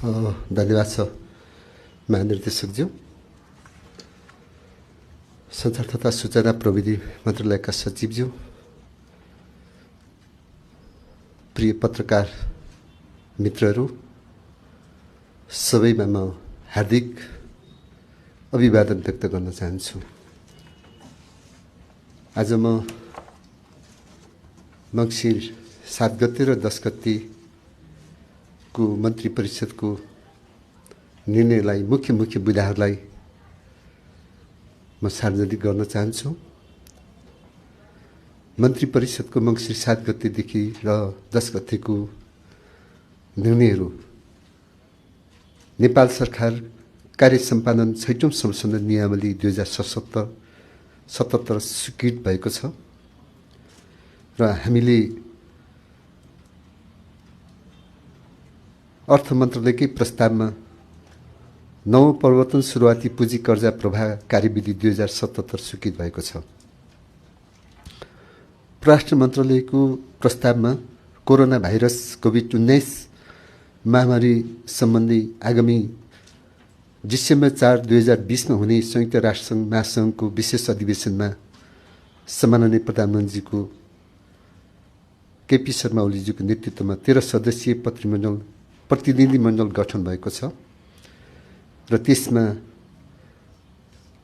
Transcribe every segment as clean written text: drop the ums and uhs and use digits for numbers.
धन्यवाद छ महानिर्देशकज्यू। सञ्चार तथा सूचना प्रविधि मन्त्रालयका सचिवज्यू, प्रिय पत्रकार मित्रहरू, सबैमा म हार्दिक अभिवादन व्यक्त गर्न चाहन्छु। आज म मङ्सिर 7 गते र 10 गतेको मन्त्री परिषदको निर्णयलाई मुख्य बुँदाहरूलाई म सार्वजनिक गर्न चाहन्छु। मन्त्री परिषदको मङ्सिर 7 गतेदेखि र 10 गतेको निर्णयहरू नेपाल सरकार कार्य सम्पादन 6औं संशोधन नियमावली 2077 स्वीकृत भएको छ र हामीले अर्थ मन्त्रालयकै प्रस्तावमा नवप्रवर्तन सुरुवाती पुँजी कर्जा प्रवाह कार्यविधि 2077 स्वीकृत भएको छ। परराष्ट्र मन्त्रालयको प्रस्तावमा कोरोना भाइरस कोभिड-19 महामारी सम्बन्धी आगामी डिसेम्बर 4, 2020 मा हुने संयुक्त राष्ट्रसङ्घ महासङ्घको विशेष अधिवेशनमा सम्माननीय प्रधानमन्त्रीको केपी शर्मा ओलीजीको नेतृत्वमा 13 सदस्यीय प्रतिनिधिमण्डल गठन भएको छ र त्यसमा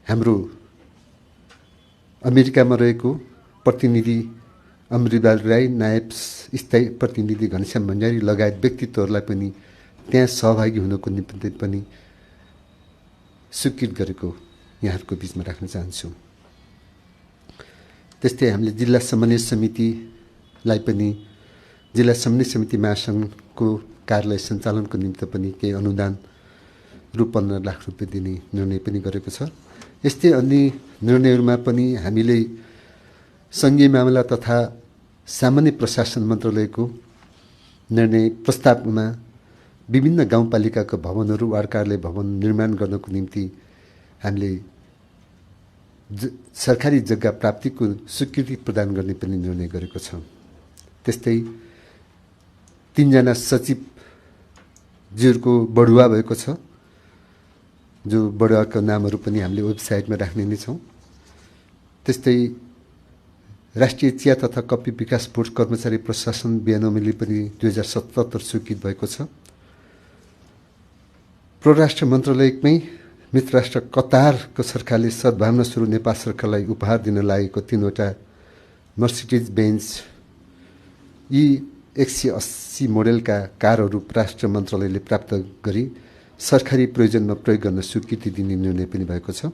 हाम्रो अमेरिकामा रहेको प्रतिनिधि अमृतलाल राई, नायब स्थायी प्रतिनिधि घनश्याम भण्डारी लगायत व्यक्तित्वहरूलाई पनि त्यहाँ सहभागी हुनको निम्ति पनि स्वीकृत गरेको यहाँहरूको बीचमा राख्न चाहन्छु। त्यस्तै हामीले जिल्ला समन्वय समितिलाई पनि जिल्ला समन्वय समिति महासङ्घको कार्यालय सञ्चालनको निमित्त पनि केही अनुदान रु 15 लाख रुपियाँ दिने निर्णय पनि गरेको छ। यस्तै अन्य निर्णयहरूमा पनि हामीले सङ्घीय मामला तथा सामान्य प्रशासन मन्त्रालयको निर्णय प्रस्तावमा विभिन्न गाउँपालिकाका भवनहरू वार्ड कार्यालय भवन निर्माण गर्नको निम्ति हामीले सरकारी जग्गा प्राप्तिको स्वीकृति प्रदान गर्ने पनि निर्णय गरेको छ। त्यस्तै 3 जना सचिवज्यूहरूको बढुवा भएको छ, जो बढुवाको नामहरू पनि हामीले वेबसाइटमा राख्ने नै छौँ। त्यस्तै राष्ट्रिय चिया तथा कफी विकास बोर्ड कर्मचारी प्रशासन विनियमले पनि 2077 स्वीकृत भएको छ। परराष्ट्र मन्त्रालयमै मित्र राष्ट्र कतारको सरकारले सद्भावना स्वरूप नेपाल सरकारलाई उपहार दिन लागेको 3 वटा मर्सिडिज बेन्ज E180 मोडेलका कारहरू परराष्ट्र मन्त्रालयले प्राप्त गरी सरकारी प्रयोजनमा प्रयोग गर्न स्वीकृति दिने निर्णय पनि भएको छ।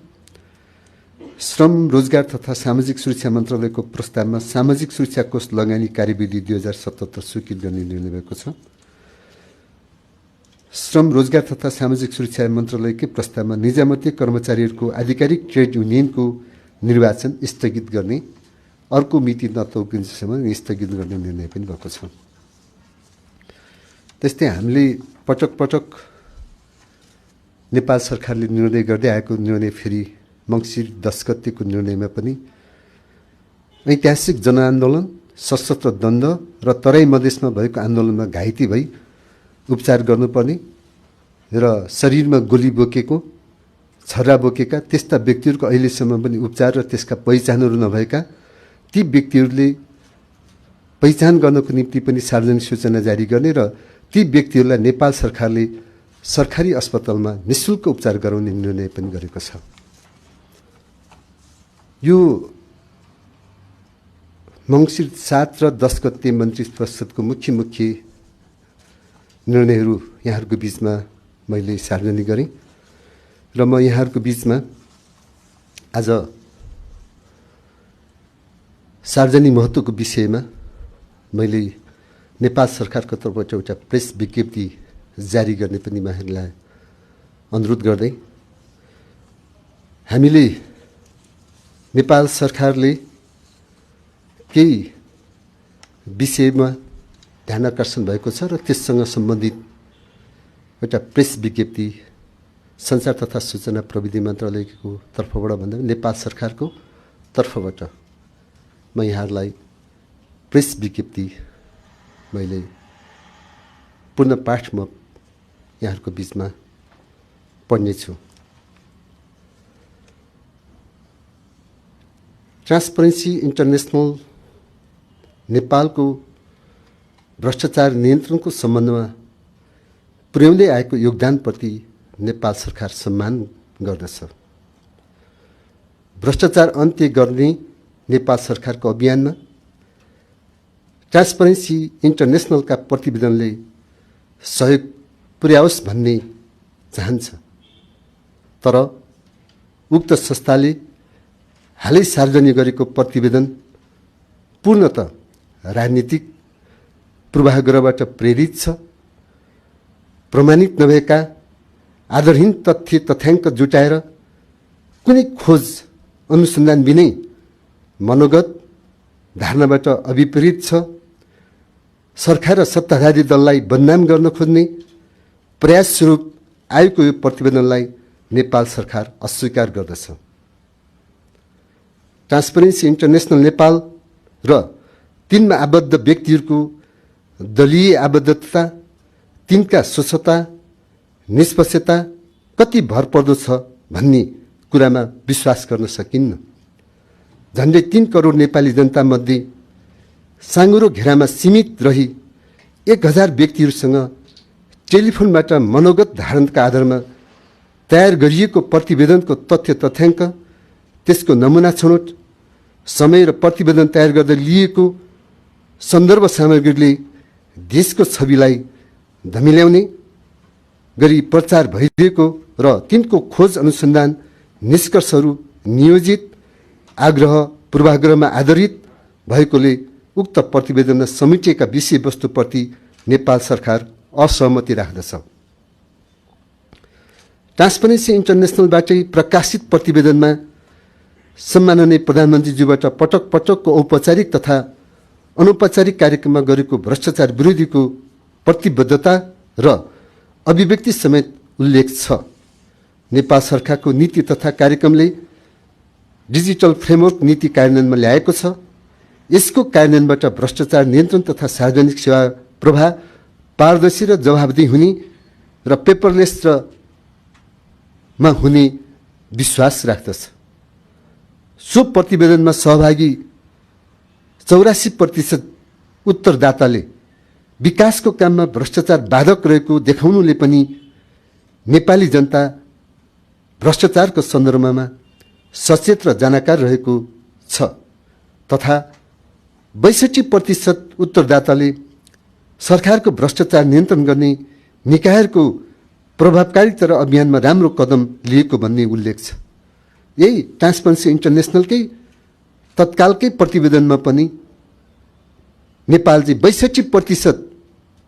श्रम रोजगार तथा सामाजिक सुरक्षा मन्त्रालयको प्रस्तावमा सामाजिक सुरक्षा कोष लगानी कार्यविधि 2077 स्वीकृत गर्ने निर्णय भएको छ। श्रम रोजगार तथा सामाजिक सुरक्षा मन्त्रालयकै प्रस्तावमा निजामती कर्मचारीहरूको आधिकारिक ट्रेड युनियनको निर्वाचन स्थगित गर्ने, अर्को मिति नतोकिन्जेलसम्म स्थगित गर्ने निर्णय पनि भएको छ। त्यस्तै हामीले पटक नेपाल सरकारले निर्णय गर्दै आएको निर्णय फेरि मङ्सिर 10 गतेको निर्णयमा पनि ऐतिहासिक जनआन्दोलन, सशस्त्र द्वन्द्व र तराई मधेसमा भएको आन्दोलनमा घाइते भई उपचार गर्नुपर्ने र शरीरमा गोली बोकेको, छर्रा बोकेका त्यस्ता व्यक्तिहरूको अहिलेसम्म पनि उपचार र त्यसका पहिचानहरू नभएका ती व्यक्तिहरूले पहिचान गर्नको निम्ति पनि सार्वजनिक सूचना जारी गर्ने र ती व्यक्तिहरूलाई नेपाल सरकारले सरकारी अस्पतालमा निःशुल्क उपचार गराउने निर्णय पनि गरेको छ। यो मङ्सिर 7 र 10 गते मन्त्री परिषदको मुख्य निर्णयहरू यहाँहरूको बीचमा मैले सार्वजनिक गरेँ र म यहाँहरूको बीचमा आज सार्वजनिक महत्त्वको विषयमा मैले नेपाल सरकारको तर्फबाट एउटा प्रेस विज्ञप्ति जारी गर्ने पनि यहाँहरूलाई अनुरोध गर्दै, हामीले नेपाल सरकारले केही विषयमा ध्यान आकर्षण भएको छ र त्यससँग सम्बन्धित एउटा प्रेस विज्ञप्ति सञ्चार तथा सूचना प्रविधि मन्त्रालयको तर्फबाट भन्दा नेपाल सरकारको तर्फबाट म यहाँहरूलाई प्रेस विज्ञप्ति मैले पूर्ण पाठ म यहाँहरूको बीचमा पढ्नेछु। ट्रान्सपरेन्सी इन्टरनेसनल नेपालको भ्रष्टाचार नियन्त्रणको सम्बन्धमा पुर्याउँदै आएको योगदानप्रति नेपाल सरकार सम्मान गर्दछ। भ्रष्टाचार अन्त्य गर्ने नेपाल सरकारको अभियानमा ट्रान्सपरेन्सी इन्टरनेसनलका प्रतिवेदनले सहयोग पुर्याओस् भन्ने चाहन्छ। तर उक्त संस्थाले हालै सार्वजनिक गरेको प्रतिवेदन पूर्णतः राजनीतिक पूर्वाग्रहबाट प्रेरित छ। प्रमाणित नभएका आधारहीन तथ्य तथ्याङ्क जुटाएर कुनै खोज अनुसन्धान बिनै मनोगत धारणाबाट अभिप्रेरित छ। सरकार र सत्ताधारी दललाई बदनाम गर्न खोज्ने प्रयास स्वरूप आएको यो प्रतिवेदनलाई नेपाल सरकार अस्वीकार गर्दछ। ट्रान्सपरेन्सी इन्टरनेसनल नेपाल र तिनमा आबद्ध व्यक्तिहरूको दलीय आबद्धता, तिनका स्वच्छता, निष्पक्षता कति भरपर्दो छ भन्ने कुरामा विश्वास गर्न सकिन्न। झन्डै 3 करोड नेपाली जनतामध्ये साँगुरो घेरामा सीमित रही 1000 व्यक्तिहरूसँग टेलिफोनबाट मनोगत धारणका आधारमा तयार गरिएको प्रतिवेदनको तथ्य तथ्याङ्क, त्यसको नमुना छनौट, समय र प्रतिवेदन तयार गर्दा लिएको सन्दर्भ सामग्रीले देशको छविलाई धमिल्याउने गरी प्रचार भइदिएको र तिनको खोज अनुसन्धान निष्कर्षहरू नियोजित आग्रह पूर्वाग्रहमा आधारित भएकोले उक्त प्रतिवेदनमा समेटिएका विषयवस्तुप्रति नेपाल सरकार असहमति राख्दछ। ट्रान्सपरेन्सी इन्टरनेसनलबाटै प्रकाशित प्रतिवेदनमा सम्माननीय प्रधानमन्त्रीज्यूबाट पटक पटकको औपचारिक तथा अनौपचारिक कार्यक्रममा गरेको भ्रष्टाचार विरोधीको प्रतिबद्धता र अभिव्यक्ति समेत उल्लेख छ। नेपाल सरकारको नीति तथा कार्यक्रमले डिजिटल फ्रेमवर्क नीति कार्यान्वयनमा ल्याएको छ। यसको कार्यान्वयनबाट भ्रष्टाचार नियन्त्रण तथा सार्वजनिक सेवा प्रवाह पारदर्शी र जवाबदेही हुने र पेपरलेस मा हुने विश्वास राख्दछ। सो प्रतिवेदनमा सहभागी 84% उत्तरदाताले विकासको काममा भ्रष्टाचार बाधक रहेको देखाउनुले पनि नेपाली जनता भ्रष्टाचारको सन्दर्भमा सचेत र जानकार रहेको छ तथा 62% उत्तरदाताले सरकारको भ्रष्टाचार नियन्त्रण गर्ने निकायहरूको प्रभावकारिता र अभियानमा राम्रो कदम लिएको भन्ने उल्लेख छ। यही ट्रान्सपरेन्सी इन्टरनेसनलकै तत्कालकै प्रतिवेदनमा पनि नेपाल चाहिँ 62%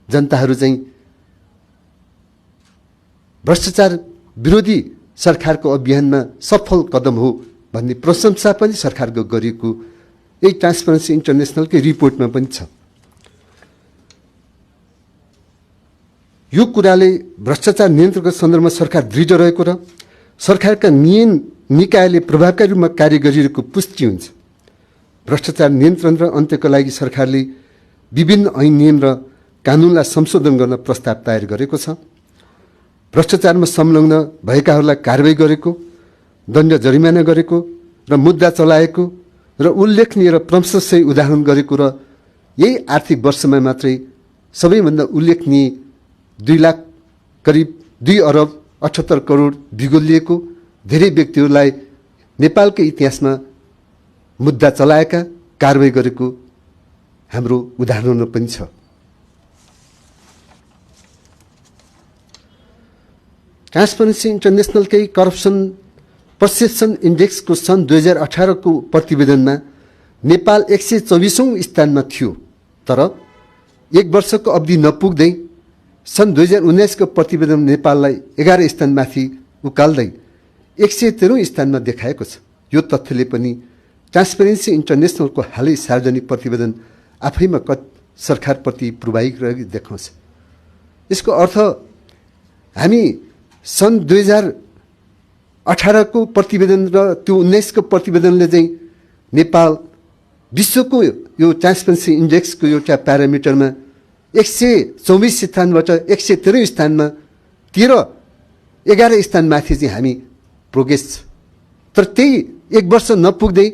जनताहरू चाहिँ भ्रष्टाचार विरोधी सरकारको अभियानमा सफल कदम हो भन्ने प्रशंसा पनि सरकारको गरिएको यही ट्रान्सपरेन्सी इन्टरनेसनलकै रिपोर्टमा पनि छ। यो कुराले भ्रष्टाचार नियन्त्रणको सन्दर्भमा सरकार दृढ रहेको र सरकारका निकायले प्रभावकारी रूपमा कार्य गरिरहेको पुष्टि हुन्छ। भ्रष्टाचार नियन्त्रण र अन्त्यको लागि सरकारले विभिन्न ऐन नियम र कानुनलाई संशोधन गर्न प्रस्ताव तयार गरेको छ। भ्रष्टाचारमा संलग्न भएकाहरूलाई कारबाही गरेको, दण्ड जरिमाना गरेको र मुद्दा चलाएको र उल्लेखनीय र प्रशंसनीय उदाहरण गरेको र यही आर्थिक वर्षमा मात्रै सबैभन्दा उल्लेखनीय 2 लाख करिब 2 अरब 78 करोड बिगोलिएको धेरै व्यक्तिहरूलाई नेपालकै इतिहासमा मुद्दा चलाएका, कारबाही गरेको हाम्रो उदाहरण पनि छ। ट्रान्सपरेन्सी इन्टरनेसनलकै करप्सन पर्सेप्सन इन्डेक्सको सन् 2018 को प्रतिवेदनमा नेपाल 124औं स्थानमा थियो। तर 1 वर्षको अवधि नपुग्दै सन् 2019 को प्रतिवेदन नेपाललाई 11 स्थानमाथि उकाल्दै 113औं स्थानमा देखाएको छ। यो तथ्यले पनि ट्रान्सपरेन्सी इन्टरनेसनलको हालै सार्वजनिक प्रतिवेदन आफैमा सरकारप्रति पूर्वाग्रही देखाउँछ। यसको अर्थ हामी सन् 2018 को प्रतिवेदन र त्यो 19 को प्रतिवेदनले चाहिँ नेपाल विश्वको यो ट्रान्सपरेन्सी इन्डेक्सको एउटा प्यारामिटरमा 124 स्थानबाट 113औं स्थानमा 13-11 स्थानमाथि चाहिँ हामी प्रोग्रेस छ। तर त्यही 1 वर्ष नपुग्दै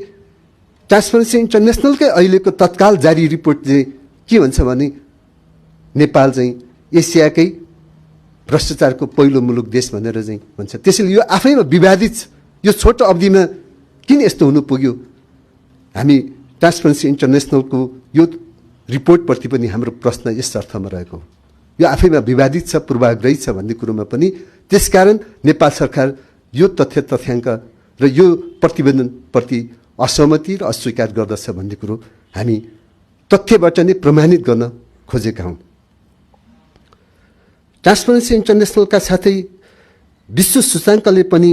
ट्रान्सपरेन्सी इन्टरनेसनलकै अहिलेको तत्काल जारी रिपोर्ट चाहिँ के भन्छ भने नेपाल चाहिँ एसियाकै भ्रष्टाचारको पहिलो मुलुक देश भनेर चाहिँ भन्छ। त्यसैले यो आफैमा विवादित छ। यो छोटो अवधिमा किन यस्तो हुनु पुग्यो? हामी ट्रान्सपरेन्सी इन्टरनेसनलको यो रिपोर्टप्रति पनि हाम्रो प्रश्न यस अर्थमा रहेको हो, यो आफैमा विवादित छ, पूर्वाग्रही छ भन्ने कुरोमा पनि। त्यसकारण नेपाल सरकार यो तथ्याङ्क र यो प्रतिवेदनप्रति असहमति र अस्वीकार गर्दछ भन्ने कुरो हामी तथ्यबाट नै प्रमाणित गर्न खोजेका हौँ। ट्रान्सपरेन्सी इन्टरनेसनलका साथै विश्व सूचाङ्कले पनि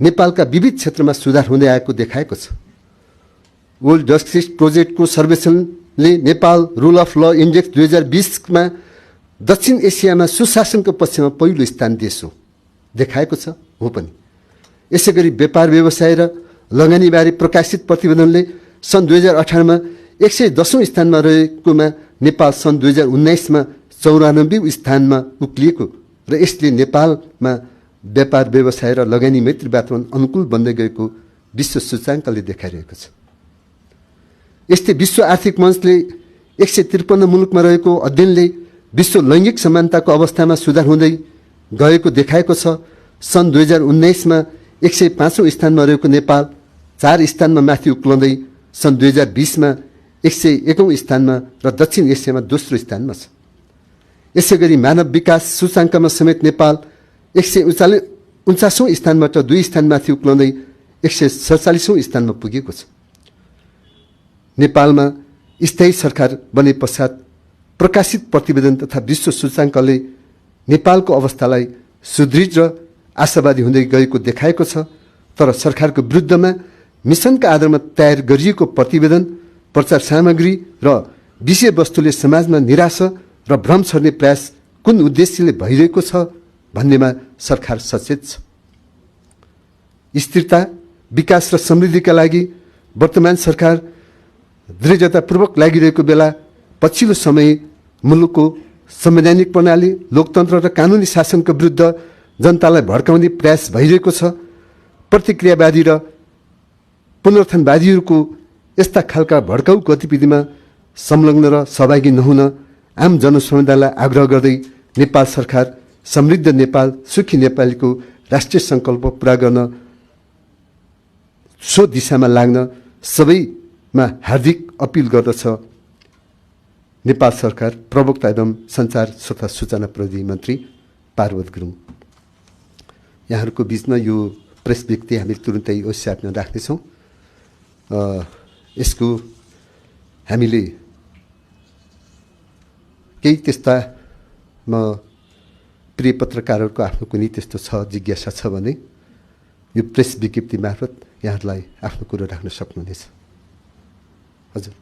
नेपालका विविध क्षेत्रमा सुधार हुँदै आएको देखाएको छ। वर्ल्ड जस्टिस प्रोजेक्टको सर्वेक्षणले नेपाल रुल अफ ल इन्डेक्स 2020मा दक्षिण एसियामा सुशासनको पक्षमा पहिलो स्थान देश हो देखाएको छ, हो पनि। यसै गरी व्यापार व्यवसाय र लगानीबारे प्रकाशित प्रतिवेदनले सन् 2018मा 110औं स्थानमा रहेकोमा नेपाल सन् 2019मा 94औं स्थानमा उक्लिएको र यसले नेपालमा व्यापार व्यवसाय र लगानी मैत्री वातावरण अनुकूल बन्दै गएको विश्व सूचाङ्कले देखाइरहेको छ। यस्तै विश्व आर्थिक मञ्चले 153 मुलुकमा रहेको अध्ययनले विश्व लैङ्गिक समानताको अवस्थामा सुधार हुँदै गएको देखाएको छ। सन् 2019मा 105औं स्थानमा रहेको नेपाल 4 स्थानमा माथि उक्लँदै सन् 2020मा 101औं स्थानमा र दक्षिण एसियामा दोस्रो स्थानमा छ। यसै गरी मानव विकास सूचाङ्कमा समेत नेपाल 149औं स्थानबाट 2 स्थानमाथि उक्लँदै 147औं स्थानमा पुगेको छ। नेपालमा स्थायी सरकार बने पश्चात प्रकाशित प्रतिवेदन तथा विश्व सूचाङ्कले नेपालको अवस्थालाई सुदृढ र आशावादी हुँदै गएको देखाएको छ। तर सरकारको विरुद्धमा मिसनका आधारमा तयार गरिएको प्रतिवेदन, प्रचार सामग्री र विषयवस्तुले समाजमा निराशा र भ्रम छर्ने प्रयास कुन उद्देश्यले भइरहेको छ भन्नेमा सरकार सचेत छ। स्थिरता, विकास र समृद्धिका लागि वर्तमान सरकार दृढतापूर्वक लागिरहेको बेला पछिल्लो समय मुलुकको संवैधानिक प्रणाली, लोकतन्त्र र कानुनी शासनको विरुद्ध जनतालाई भड्काउने प्रयास भइरहेको छ। प्रतिक्रियावादी र पुनरुत्थानवादीहरूको यस्ता खालका भड्काउ गतिविधिमा संलग्न र सहभागी नहुन आम जनसमुदायलाई आग्रह गर्दै नेपाल सरकार समृद्ध नेपाल, सुखी नेपालीको राष्ट्रिय सङ्कल्प पूरा गर्न सो दिशामा लाग्न सबैमा हार्दिक अपिल गर्दछ। नेपाल सरकार प्रवक्ता एवं सञ्चार तथा सूचना प्रविधि मन्त्री पार्वत गुरुङ। यहाँहरूको बिचमा यो प्रेस व्यक्ति हामी तुरुन्तै ओस्यापमा राख्नेछौँ। यसको हामीले केही त्यस्ता प्रिय पत्रकारहरूको आफ्नो कुनै त्यस्तो छ जिज्ञासा छ भने यो प्रेस विज्ञप्ति मार्फत यहाँहरूलाई आफ्नो कुरो राख्न सक्नुहुनेछ। हजुर।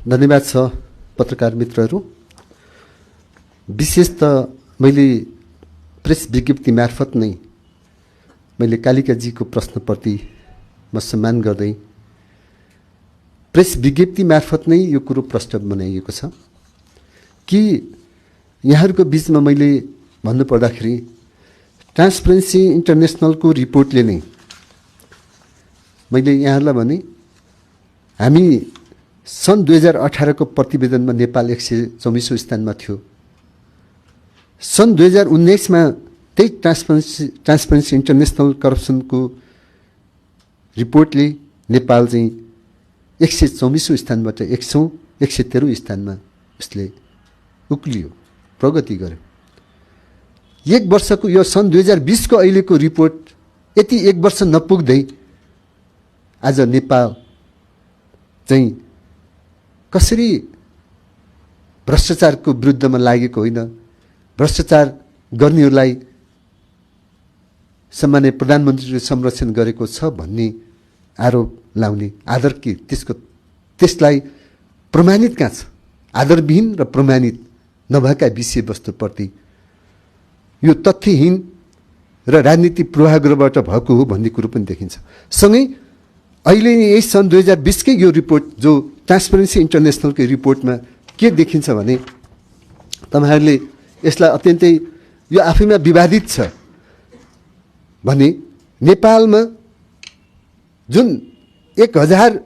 धन्यवाद छ पत्रकार मित्रहरू। विशेष त मैले प्रेस विज्ञप्ति मार्फत नै मैले कालिकाजीको प्रश्नप्रति म सम्मान गर्दै प्रेस विज्ञप्ति मार्फत नै यो कुरो प्रष्ट बनाइएको छ कि यहाँहरूको बिचमा मैले भन्नुपर्दाखेरि ट्रान्सपरेन्सी इन्टरनेसनलको रिपोर्टले नै मैले यहाँहरूलाई भने हामी सन् 2018 को प्रतिवेदनमा नेपाल 124औं स्थानमा थियो। सन् 2019 मा त्यही ट्रान्सपरेन्सी इन्टरनेसनल करप्सनको रिपोर्टले नेपाल चाहिँ 124औं स्थानबाट 113औं स्थानमा उसले उक्लियो, प्रगति गर्यो। 1 वर्षको यो सन् 2020 को अहिलेको रिपोर्ट यति 1 वर्ष नपुग्दै आज नेपाल चाहिँ कसरी भ्रष्टाचारको विरुद्धमा लागेको होइन, भ्रष्टाचार गर्नेहरूलाई सामान्य प्रधानमन्त्रीले संरक्षण गरेको छ भन्ने आरोप लाउने आधार के त्यसलाई प्रमाणित कहाँ छ? आधारविहीन र प्रमाणित नभएका विषयवस्तुप्रति यो तथ्यहीन र राजनीतिक पूर्वाग्रहबाट भएको हो भन्ने कुरो पनि देखिन्छ। सँगै अहिले यही सन् 2020 कै यो रिपोर्ट जो ट्रान्सपरेन्सी इन्टरनेसनलको रिपोर्टमा के देखिन्छ भने तपाईहरुले यसलाई अत्यन्तै यो आफैमा विवादित छ भने नेपालमा जुन 1000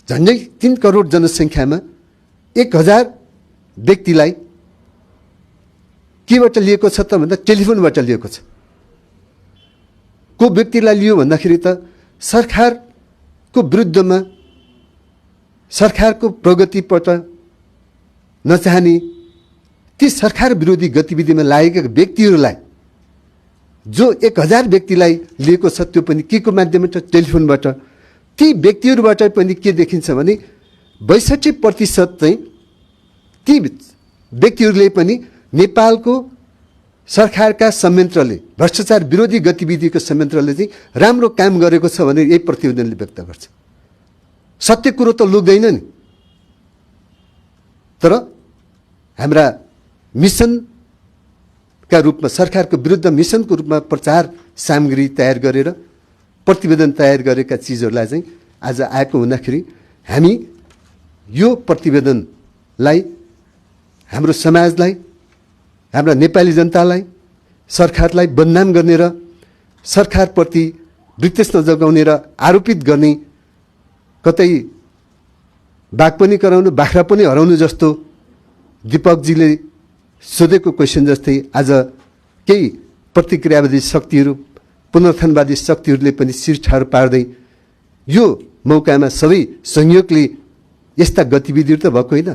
झन्डै 3 करोड जनसङ्ख्यामा 1000 व्यक्तिलाई केबाट लिएको छ त भन्दा टेलिफोनबाट लिएको छ। को व्यक्तिलाई लियो भन्दाखेरि त सरकारको विरुद्धमा सरकारको प्रगतिबाट नचाहने ती सरकार विरोधी गतिविधिमा लागेका व्यक्तिहरूलाई जो 1000 व्यक्तिलाई लिएको छ त्यो पनि के को माध्यमबाट? टेलिफोनबाट। ती व्यक्तिहरूबाट पनि के देखिन्छ भने 62% चाहिँ ती व्यक्तिहरूले पनि नेपालको सरकारका संयन्त्रले भ्रष्टाचार विरोधी गतिविधिको संयन्त्रले चाहिँ राम्रो काम गरेको छ भने यही प्रतिवेदनले व्यक्त गर्छ। सत्य कुरो त लुक्दैन नि, तर हाम्रा मिसनका रूपमा सरकारको विरुद्ध मिसनको रूपमा प्रचार सामग्री तयार गरेर प्रतिवेदन तयार गरेका चिजहरूलाई चाहिँ आज आएको हुँदाखेरि हामी यो प्रतिवेदनलाई हाम्रो समाजलाई, हाम्रा नेपाली जनतालाई, सरकारलाई बदनाम गर्ने र सरकारप्रति विद्वेष नजगाउने र आरोपित गर्ने, कतै बाघ पनि कराउनु बाख्रा पनि हराउनु जस्तो दीपकजीले सोधेको क्वेसन जस्तै आज केही प्रतिक्रियावादी शक्तिहरू, पुनरुत्थानवादी शक्तिहरूले पनि शिर ठाडो पार्दै यो मौकामा सबै संयोगले यस्ता गतिविधिहरू त भएको होइन।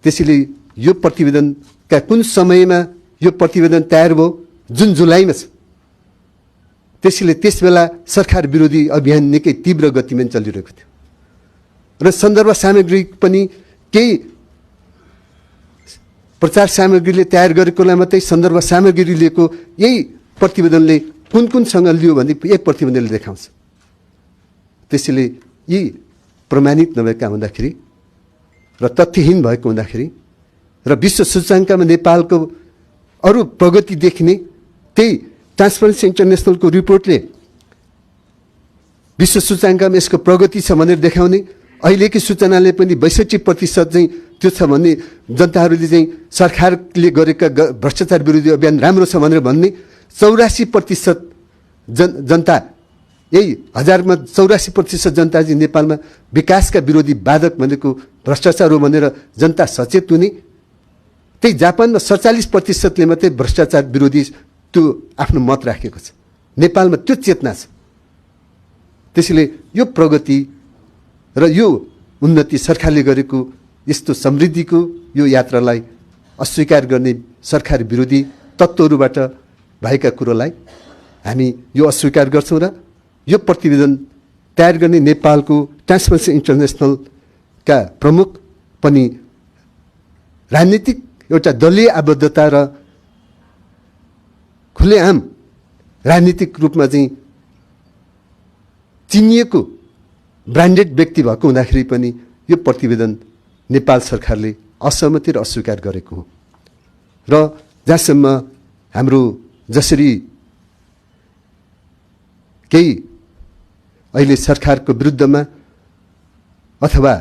त्यसैले यो प्रतिवेदनका कुन समयमा यो प्रतिवेदन तयार भयो? जुन जुलाईमा छ। त्यसैले त्यसबेला सरकार विरोधी अभियान निकै तीव्र गतिमा चलिरहेको थियो र सन्दर्भ सामग्री पनि केही प्रचार सामग्रीले तयार गरेकोलाई मात्रै सन्दर्भ सामग्री लिएको यही प्रतिवेदनले कुन कुनसँग लियो भने एक प्रतिवेदनले देखाउँछ। त्यसैले यी प्रमाणित नभएका हुँदाखेरि र तथ्यहीन भएको हुँदाखेरि र विश्व सूचकाङ्कमा नेपालको अरू प्रगति देखिने त्यही ट्रान्सपरेन्सी इन्टरनेसनलको रिपोर्टले विश्व सूचकाङ्कमा यसको प्रगति छ भनेर देखाउने, अहिलेकै सूचनाले पनि 62% चाहिँ त्यो छ भन्ने, जनताहरूले चाहिँ सरकारले गरेका भ्रष्टाचार विरोधी अभियान राम्रो छ भनेर भन्ने, 84% जनता, यही 1000मा 84% जनता चाहिँ नेपालमा विकासका विरोधी बाधक भनेको भ्रष्टाचार हो भनेर जनता सचेत हुने, त्यही जापानमा 47%ले मात्रै भ्रष्टाचार विरोधी त्यो आफ्नो मत राखेको छ। नेपालमा त्यो चेतना छ। त्यसैले यो प्रगति र यो उन्नति सरकारले गरेको यस्तो समृद्धिको यो यात्रालाई अस्वीकार गर्ने सरकार विरोधी तत्त्वहरूबाट भएका कुरोलाई हामी यो अस्वीकार गर्छौँ र यो प्रतिवेदन तयार गर्ने नेपालको ट्रान्सपरेन्सी इन्टरनेसनलका प्रमुख पनि राजनीतिक एउटा दलीय आबद्धता र खुलेआम राजनीतिक रूपमा चाहिँ चिनिएको ब्रान्डेड व्यक्ति भएको हुँदाखेरि पनि यो प्रतिवेदन नेपाल सरकारले असहमति र अस्वीकार गरेको हो। र जहाँसम्म हाम्रो जसरी केही अहिले सरकारको विरुद्धमा अथवा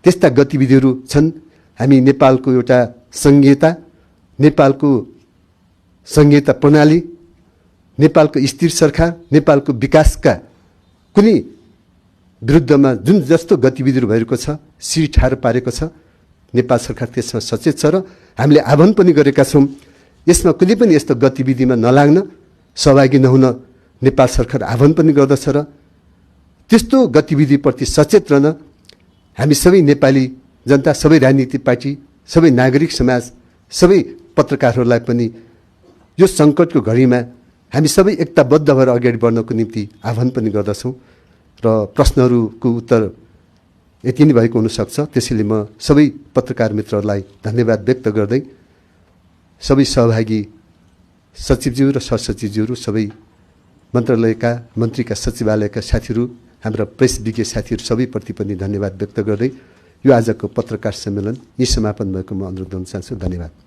त्यस्ता गतिविधिहरू छन्, हामी नेपालको एउटा संहिता, नेपालको संहिता प्रणाली, नेपालको स्थिर सरकार, नेपालको विकासका कुनै विरुद्धमा जुन जस्तो गतिविधिहरू भइरहेको छ, शिर ठाडो पारेको छ, नेपाल सरकार त्यसमा सचेत छ र हामीले आह्वान पनि गरेका छौँ यसमा कुनै पनि यस्तो गतिविधिमा नलाग्न, सहभागी नहुन नेपाल सरकार आह्वान पनि गर्दछ र त्यस्तो गतिविधिप्रति सचेत रहन हामी सबै नेपाली जनता, सबै राजनीतिक पार्टी सबै नागरिक समाज, सबै पत्रकारहरूलाई पनि यो सङ्कटको घडीमा हामी सबै एकताबद्ध भएर अगाडि बढ्नको निम्ति आह्वान पनि गर्दछौँ र प्रश्नहरूको उत्तर यति नै भएको हुनसक्छ। त्यसैले म सबै पत्रकार मित्रहरूलाई धन्यवाद व्यक्त गर्दै सबै सहभागी सचिवज्यू र सहसचिवज्यूहरू, सबै मन्त्रालयका मन्त्रीका सचिवालयका साथीहरू, हाम्रा प्रेस विज्ञ साथीहरू सबैप्रति पनि धन्यवाद व्यक्त गर्दै यो आजको पत्रकार सम्मेलन यही समापन भएको म अनुरोध गर्न चाहन्छु। धन्यवाद।